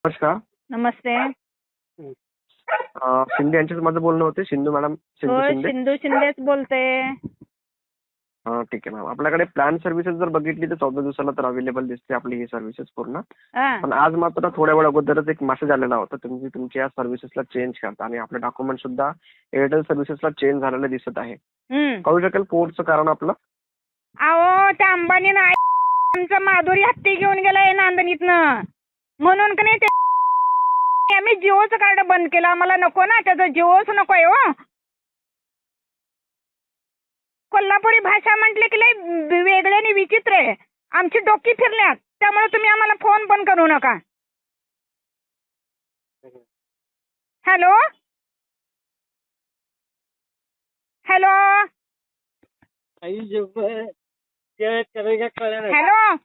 नमस्कार. नमस्ते. शिंदे यांच्याशी माझं बोलणं होते. सिंधू मॅडम, सिंधू हो, शिंदे. सिंधू शिंदेच बोलते. ठीक आहे मॅम. आपल्याकडे प्लॅन सर्व्हिसेस जर बघितली तर 14 दिवसाला तर अवेलेबल दिसते आपली ही सर्व्हिसेस पूर्ण. हा. पण आज मात्र थोड्या वेळ अगोदरच एक मेसेज आलेला होता, तुम्ही तुमच्या सर्व्हिसेसला चेंज करता आणि आपले डॉक्युमेंट सुद्धा एअरटेल सर्व्हिसेसला चेंज झालेले दिसत आहे. कळू शकेल पोर्टचं कारण आपलं? अहो, त्या अंबानीनं आमचा माधुरी हत्ती घेऊन गेलाय नांदणीतनं, म्हणून का नाही ते आम्ही जिओचं कार्ड बंद केलं. आम्हाला नको ना, त्याचं जिओच नको आहे. हो, कोल्हापुरी भाषा म्हटले की लय वेगळे आणि विचित्र आहे. आमची डोकी फिरल्यात, त्यामुळे तुम्ही आम्हाला फोन पण करू नका. Hello hello hello